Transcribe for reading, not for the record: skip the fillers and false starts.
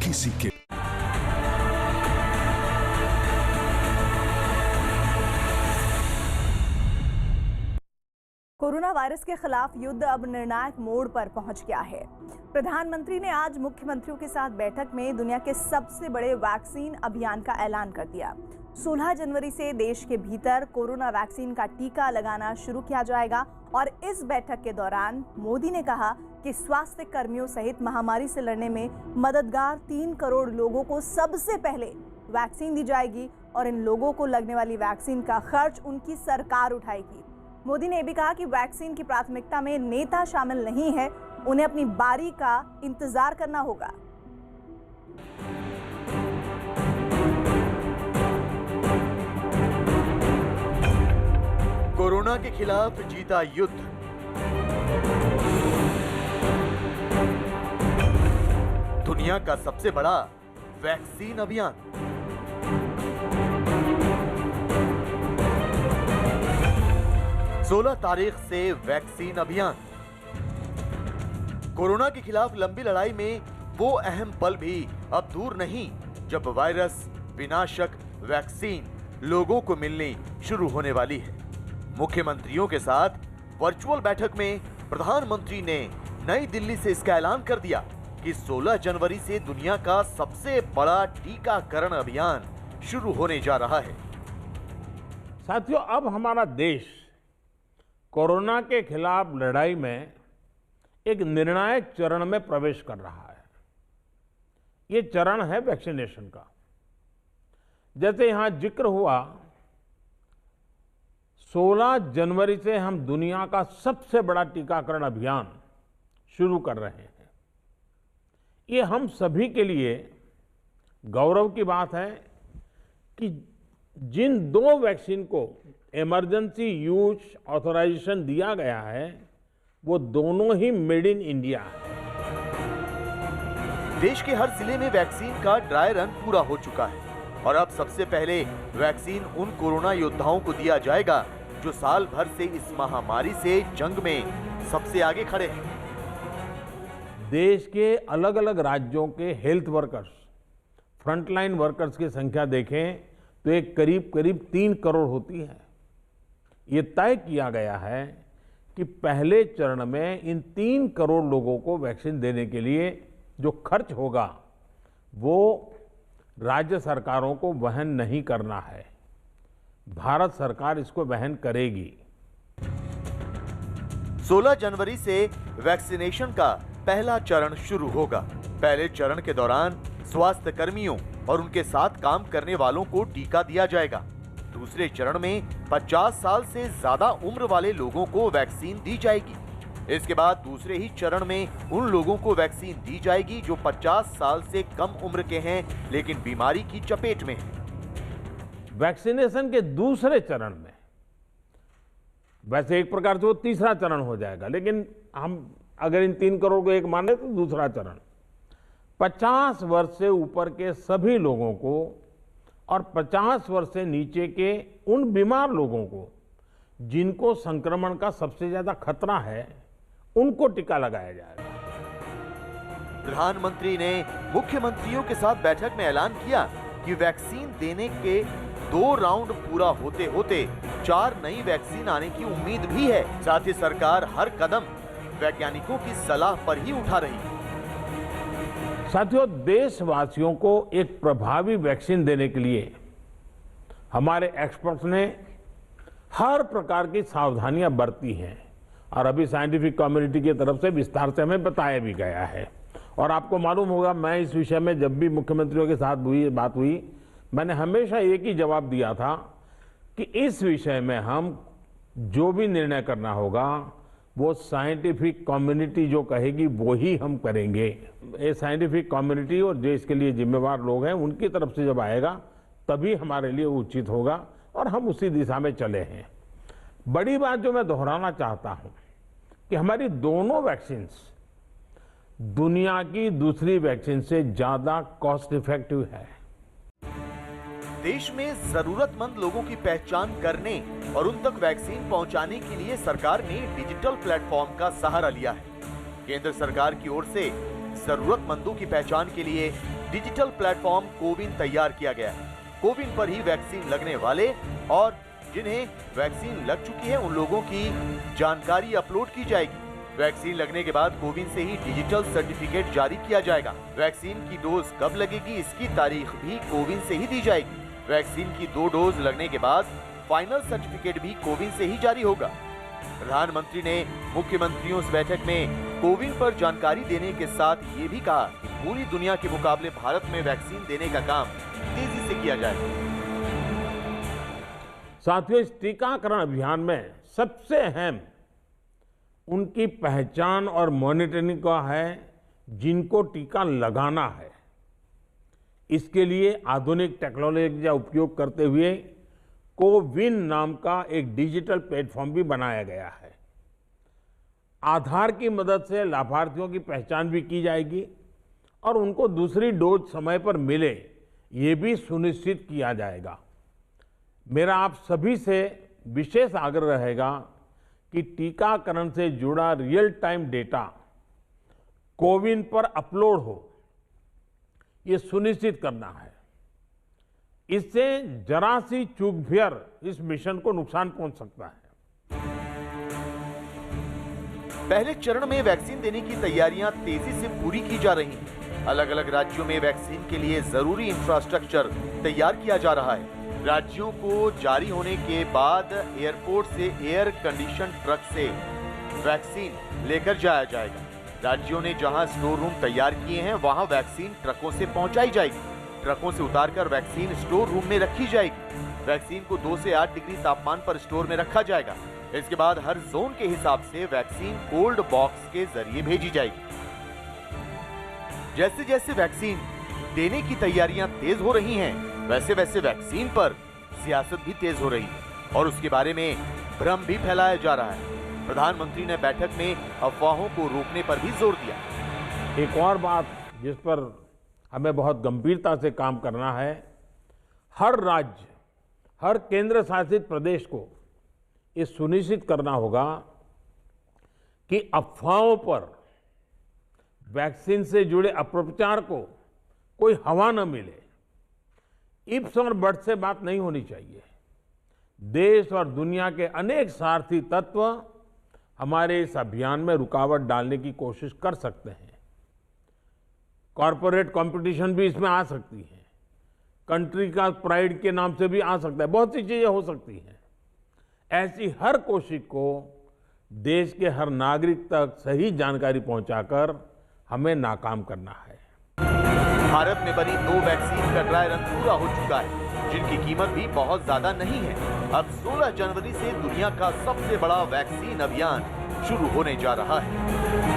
किसी के। Corona virus के खिलाफ युद्ध अब निर्णायक मोड़ पर पहुंच गया है। प्रधानमंत्री ने आज मुख्यमंत्रियों के साथ बैठक में दुनिया के सबसे बड़े वैक्सीन अभियान का ऐलान कर दिया। 16 जनवरी से देश के भीतर कोरोना वैक्सीन का टीका लगाना शुरू किया जाएगा और इस बैठक के दौरान मोदी ने कहा कि स्वास्थ्य कर्मियों सहित महामारी से लड़ने में मददगार 3 करोड़ लोगों को सबसे पहले वैक्सीन दी जाएगी और इन लोगों को लगने वाली वैक्सीन का खर्च उनकी सरकार उठाएगी। मोदी ने भी कहा कि वैक्सीन की प्राथमिकता में नेता शामिल नहीं है, उन्हें अपनी बारी का इंतजार करना होगा। कोरोना के खिलाफ जीता युद्ध। दुनिया का सबसे बड़ा वैक्सीन अभियान। सोलह तारीख से वैक्सीन अभियान। कोरोना के खिलाफ लंबी लड़ाई में वो अहम पल भी अब दूर नहीं जब वायरस विनाशक वैक्सीन लोगों को मिलनी शुरू होने वाली है। मुख्यमंत्रियों के साथ वर्चुअल बैठक में प्रधानमंत्री ने नई दिल्ली से इसका ऐलान कर दिया कि 16 जनवरी से दुनिया का सबसे बड़ा टीकाकरण अभियान शुरू होने जा रहा है। साथियों, अब हमारा देश कोरोना के खिलाफ लड़ाई में एक निर्णायक चरण में प्रवेश कर रहा है। ये चरण है वैक्सीनेशन का। जैसे यहां जिक्र हुआ, 16 जनवरी से हम दुनिया का सबसे बड़ा टीकाकरण अभियान शुरू कर रहे हैं। ये हम सभी के लिए गौरव की बात है कि जिन 2 वैक्सीन को इमरजेंसी यूज ऑथराइजेशन दिया गया है वो दोनों ही मेड इन इंडिया है। देश के हर जिले में वैक्सीन का ड्राई रन पूरा हो चुका है और अब सबसे पहले वैक्सीन उन कोरोना योद्धाओं को दिया जाएगा जो साल भर से इस महामारी से जंग में सबसे आगे खड़े हैं। देश के अलग अलग राज्यों के हेल्थ वर्कर्स, फ्रंटलाइन वर्कर्स की संख्या देखें तो एक करीब 3 करोड़ होती है। ये तय किया गया है कि पहले चरण में इन 3 करोड़ लोगों को वैक्सीन देने के लिए जो खर्च होगा वो राज्य सरकारों को वहन नहीं करना है, भारत सरकार इसको वहन करेगी। 16 जनवरी से वैक्सीनेशन का पहला चरण शुरू होगा। पहले चरण के दौरान स्वास्थ्य कर्मियों और उनके साथ काम करने वालों को टीका दिया जाएगा। दूसरे चरण में 50 साल से ज्यादा उम्र वाले लोगों को वैक्सीन दी जाएगी। इसके बाद दूसरे ही चरण में उन लोगों को वैक्सीन दी जाएगी जो 50 साल से कम उम्र के हैं लेकिन बीमारी की चपेट में हैं। वैक्सीनेशन के दूसरे चरण में, वैसे एक प्रकार से वो तीसरा चरण हो जाएगा, लेकिन हम अगर इन 3 करोड़ को एक माने तो दूसरा चरण 50 वर्ष से ऊपर के सभी लोगों को और 50 वर्ष से नीचे के उन बीमार लोगों को जिनको संक्रमण का सबसे ज्यादा खतरा है उनको टीका लगाया जाएगा। प्रधानमंत्री ने मुख्यमंत्रियों के साथ बैठक में ऐलान किया कि वैक्सीन देने के 2 राउंड पूरा होते होते 4 नई वैक्सीन आने की उम्मीद भी है। साथ ही सरकार हर कदम वैज्ञानिकों की सलाह पर ही उठा रही है। साथियों, देशवासियों को एक प्रभावी वैक्सीन देने के लिए हमारे एक्सपर्ट्स ने हर प्रकार की सावधानियां बरती हैं और अभी साइंटिफिक कम्युनिटी की तरफ से विस्तार से हमें बताया भी गया है। और आपको मालूम होगा, मैं इस विषय में जब भी मुख्यमंत्रियों के साथ बात हुई, मैंने हमेशा एक ही जवाब दिया था कि इस विषय में हम जो भी निर्णय करना होगा वो साइंटिफिक कम्युनिटी जो कहेगी वो ही हम करेंगे। ये साइंटिफिक कम्युनिटी और जो इसके लिए जिम्मेवार लोग हैं उनकी तरफ से जब आएगा तभी हमारे लिए उचित होगा और हम उसी दिशा में चले हैं। बड़ी बात जो मैं दोहराना चाहता हूं कि हमारी दोनों वैक्सीन्स दुनिया की दूसरी वैक्सीन से ज्यादा कॉस्ट इफेक्टिव है। देश में जरूरतमंद लोगों की पहचान करने और उन तक वैक्सीन पहुंचाने के लिए सरकार ने डिजिटल प्लेटफॉर्म का सहारा लिया है। केंद्र सरकार की ओर से जरूरतमंदों की पहचान के लिए डिजिटल प्लेटफॉर्म कोविन तैयार किया गया है। कोविन पर ही वैक्सीन लगने वाले और जिन्हें वैक्सीन लग चुकी है उन लोगों की जानकारी अपलोड की जाएगी। वैक्सीन लगने के बाद कोविन से ही डिजिटल सर्टिफिकेट जारी किया जाएगा। वैक्सीन की डोज कब लगेगी इसकी तारीख भी कोविन से ही दी जाएगी। वैक्सीन की 2 डोज लगने के बाद फाइनल सर्टिफिकेट भी कोविन से ही जारी होगा। प्रधानमंत्री ने मुख्यमंत्रियों से बैठक में कोविन पर जानकारी देने के साथ ये भी कहा कि पूरी दुनिया के मुकाबले भारत में वैक्सीन देने का काम तेजी से किया जाएगा। साथियों, इस टीकाकरण अभियान में सबसे अहम उनकी पहचान और मॉनिटरिंग का है जिनको टीका लगाना है। इसके लिए आधुनिक टेक्नोलॉजी का उपयोग करते हुए कोविन नाम का एक डिजिटल प्लेटफॉर्म भी बनाया गया है। आधार की मदद से लाभार्थियों की पहचान भी की जाएगी और उनको दूसरी डोज समय पर मिले ये भी सुनिश्चित किया जाएगा। मेरा आप सभी से विशेष आग्रह रहेगा कि टीकाकरण से जुड़ा रियल टाइम डेटा कोविन पर अपलोड हो, ये सुनिश्चित करना है। इससे जरा सी चूक भी इस मिशन को नुकसान पहुंच सकता है। पहले चरण में वैक्सीन देने की तैयारियां तेजी से पूरी की जा रही हैं। अलग अलग राज्यों में वैक्सीन के लिए जरूरी इंफ्रास्ट्रक्चर तैयार किया जा रहा है। राज्यों को जारी होने के बाद एयरपोर्ट से एयर कंडीशन ट्रक से वैक्सीन लेकर जाया जाएगा। राज्यों ने जहां स्टोर रूम तैयार किए हैं वहां वैक्सीन ट्रकों से पहुंचाई जाएगी। ट्रकों से उतारकर वैक्सीन स्टोर रूम में रखी जाएगी। वैक्सीन को 2 से 8 डिग्री तापमान पर स्टोर में रखा जाएगा। इसके बाद हर जोन के हिसाब से वैक्सीन कोल्ड बॉक्स के जरिए भेजी जाएगी। जैसे जैसे वैक्सीन देने की तैयारियां तेज हो रही हैं, वैसे वैसे वैक्सीन पर सियासत भी तेज हो रही है और उसके बारे में भ्रम भी फैलाया जा रहा है। प्रधानमंत्री ने बैठक में अफवाहों को रोकने पर भी जोर दिया। एक और बात जिस पर हमें बहुत गंभीरता से काम करना है, हर राज्य, हर केंद्र शासित प्रदेश को ये सुनिश्चित करना होगा कि अफवाहों पर, वैक्सीन से जुड़े अपप्रचार को कोई हवा न मिले। इफ्स और बट्स से बात नहीं होनी चाहिए। देश और दुनिया के अनेक स्वार्थी तत्व हमारे इस अभियान में रुकावट डालने की कोशिश कर सकते हैं। कॉरपोरेट कंपटीशन भी इसमें आ सकती है। कंट्री का प्राइड के नाम से भी आ सकता है। बहुत सी चीजें हो सकती हैं। ऐसी हर कोशिश को देश के हर नागरिक तक सही जानकारी पहुंचाकर हमें नाकाम करना है। भारत में बनी 2 वैक्सीन का ड्राई रन पूरा हो चुका है, जिनकी कीमत भी बहुत ज्यादा नहीं है। अब 16 जनवरी से दुनिया का सबसे बड़ा वैक्सीन अभियान शुरू होने जा रहा है।